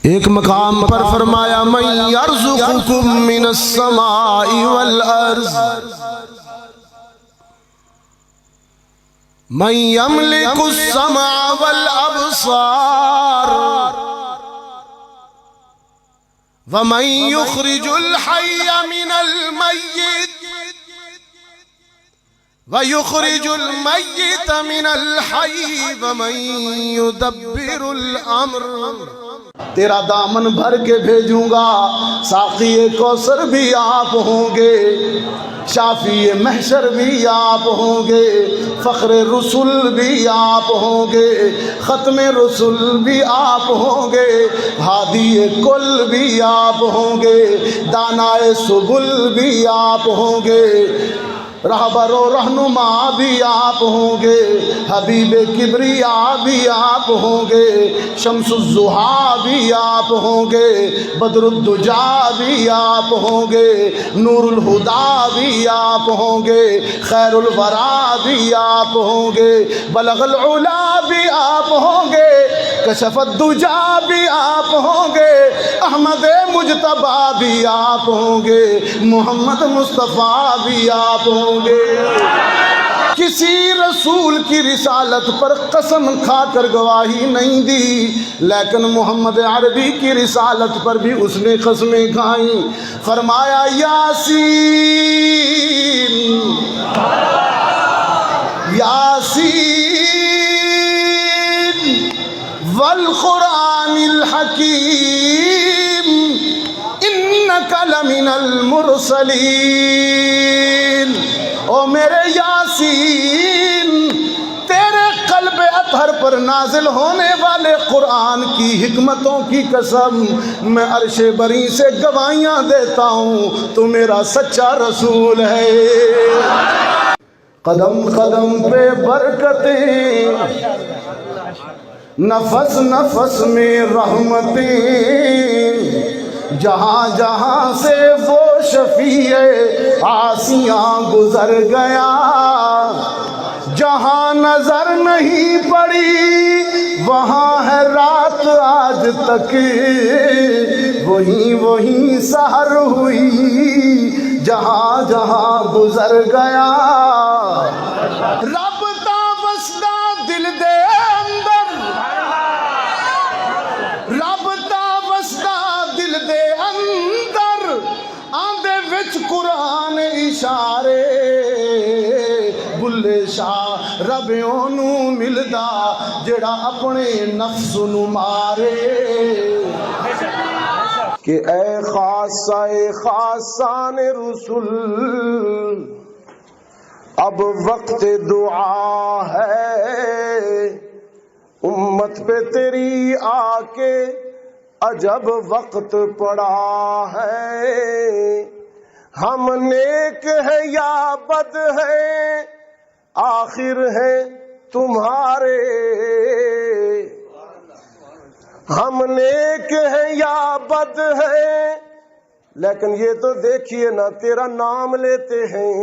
ایک مقام پر فرمایا من یرزقکم من السماء والارض من یملک السمع والابصار ومن یخرج الحی من المیت وَيُخْرِجُ الْمَيِّتَ مِنَ الْحَيِّ وَمَن يُدَبِّرُ الْأَمْرَ۔ تیرا دامن بھر کے بھیجوں گا، ساقی کوثر بھی آپ ہوں گے، شافی محشر بھی آپ ہوں گے، فخر رسول بھی آپ ہوں گے، ختم رسول بھی آپ ہوں گے، ہادی کل بھی آپ ہوں گے، دانائے سبل بھی آپ ہوں گے، رہبر و رہنما بھی آپ ہوں گے، حبیب کبریا بھی آپ ہوں گے، شمس الضحیٰ بھی آپ ہوں گے، بدر الدجا بھی آپ ہوں گے، نور الہدا بھی آپ ہوں گے، خیر الورا بھی آپ ہوں گے، بلغ العلا بھی آپ ہوں گے، کشف الدجا بھی آپ ہوں گے، احمد مجتبیٰ بھی آپ ہوں گے، محمد مصطفیٰ بھی آپ ہوں گے۔ کسی رسول کی رسالت پر قسم کھا کر گواہی نہیں دی، لیکن محمد عربی کی رسالت پر بھی اس نے قسمیں کھائیں۔ فرمایا یاسین یاسین والقرآن الحکیم انک لمن المرسلین۔ او میرے یاسین، تیرے قلب اطہر پر نازل ہونے والے قرآن کی حکمتوں کی قسم میں عرش بری سے گواہیاں دیتا ہوں تو میرا سچا رسول ہے۔ قدم قدم پہ برکتیں، نفس نفس میں رحمتیں، جہاں جہاں سے وہ شفیع عاصیاں گزر گیا، جہاں نظر نہیں پڑی وہاں ہے رات آج تک، وہیں سحر ہوئی جہاں جہاں گزر گیا۔ رب تا وسدا دل دے اندر، رب تا وسدا دل دے اندر، آندے وچ قرآن اشارے، بلے شاہ رب اونوں ملدا جڑا اپنے نفس نو مارے۔ کہ اے خاصہ خاصان رسول، اب وقت دعا ہے، امت پہ تیری آ کے عجب وقت پڑا ہے، ہم نیک ہے یا بد ہے آخر ہے تمہارے، ہم نیک ہے یا بد ہے، لیکن یہ تو دیکھیے نا تیرا نام لیتے ہیں،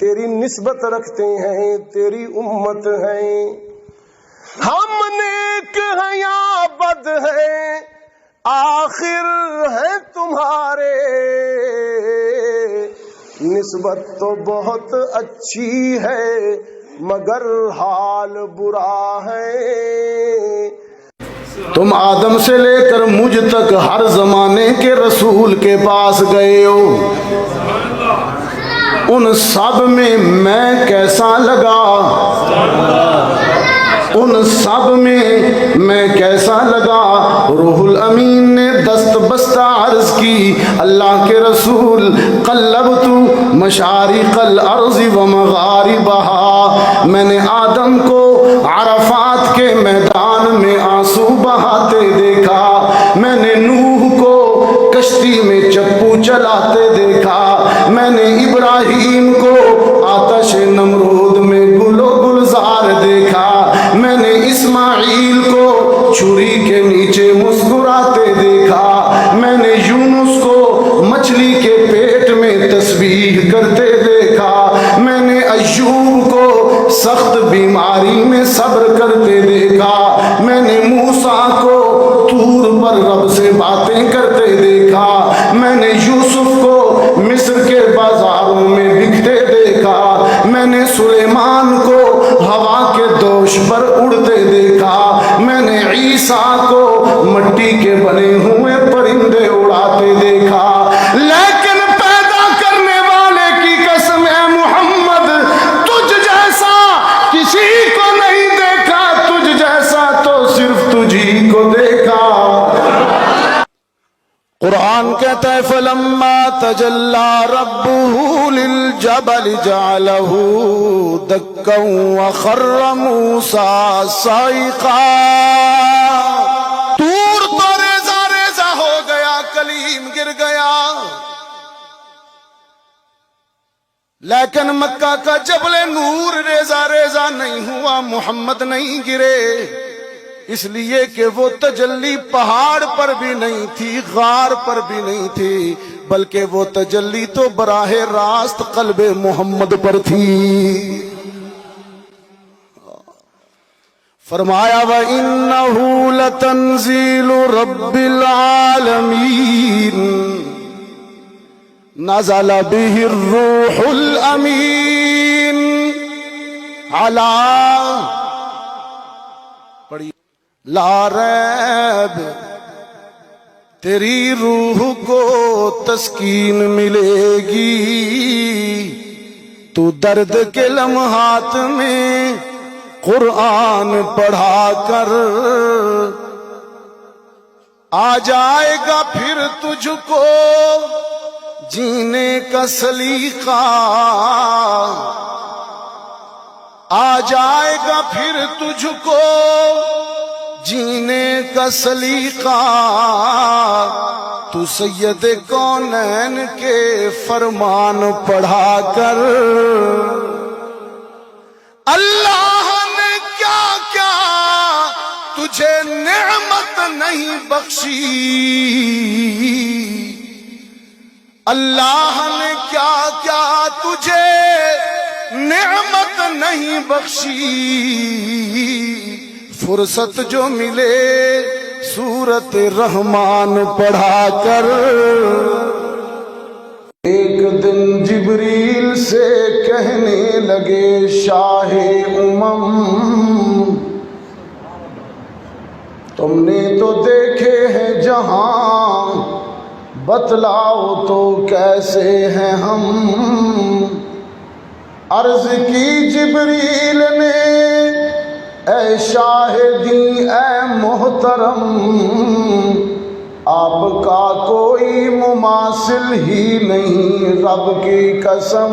تیری نسبت رکھتے ہیں، تیری امت ہیں، ہم نیک ہیں یا بد ہیں آخر ہے تمہارے، نسبت تو بہت اچھی ہے مگر حال برا ہے۔ تم آدم سے لے کر مجھ تک ہر زمانے کے رسول کے پاس گئے ہو، ان سب میں کیسا لگا، ان سب میں کیسا لگا۔ روح الامین نے دست بستہ عرض کی، اللہ کے رسول قلبت مشارق الارض و مغاربہا، میں نے آدم کو عرفات کے میدان میں آنسو بہاتے دیکھا، میں نے نوح کو کشتی میں چپو چلاتے دیکھا، میں نے ابراہیم کو آتش نمرود میں گل و گلزار دیکھا، میں نے اسماعیل کو چھری کے نیچے مسکراتے دیکھا، میں نے یونس کو مچھلی کے پیٹ میں تسبیح کرتے دیکھا، میں نے ایوب کو سخت بیماری میں صبر کرتے دیکھا، میں نے موسیٰ کو طور پر رب سے باتیں کرتے دیکھا، میں نے یوسف کو مصر کے بازاروں میں بکتے دیکھا، میں نے سلیمان کو ہوا کے دوش پر اڑتے دیکھا، میں نے عیسیٰ کو مٹی کے بنے ہوئے پرندے اڑاتے دیکھا، لیکن پیدا کرنے والے کی قسم ہے محمد، تجھ جیسا کسی کو نہیں دیکھا، تجھ جیسا تو صرف تجھی کو دیکھا۔ قرآن کہتا ہے فَلَمَّا تَجَلَّى رَبُّهُ لِلْجَبَلِ جَعَلَهُ دَكًّا وَخَرَّ مُوسَىٰ صَعِقًا۔ طور تو ریزہ ریزہ ہو گیا، کلیم گر گیا، لیکن مکہ کا جبل نور ریزہ ریزہ نہیں ہوا، محمد نہیں گرے، اس لیے کہ وہ تجلی پہاڑ پر بھی نہیں تھی، غار پر بھی نہیں تھی، بلکہ وہ تجلی تو براہ راست قلب محمد پر تھی۔ فرمایا وَإِنَّهُ لَتَنزِيلُ رَبِّ الْعَالَمِينَ نَزَلَ بِهِ الرُّوحُ الْأَمِينُ عَلَىٰ لا ریب، تیری روح کو تسکین ملے گی، تو درد کے لمحات میں قرآن پڑھا کر، آ جائے گا پھر تجھ کو جینے کا سلیقہ، آ جائے گا پھر تجھ کو جینے کا سلیقہ، تو سید کونین کے فرمان پڑھا کر، اللہ نے کیا کیا تجھے نعمت نہیں بخشی، اللہ نے کیا کیا تجھے نعمت نہیں بخشی، فرصت جو ملے سورت رحمان پڑھا کر۔ ایک دن جبریل سے کہنے لگے شاہ امم، تم نے تو دیکھے ہیں جہاں، بتلاؤ تو کیسے ہیں ہم۔ عرض کی جبریل نے اے شاہدی اے محترم، آپ کا کوئی مماثل ہی نہیں، رب کی قسم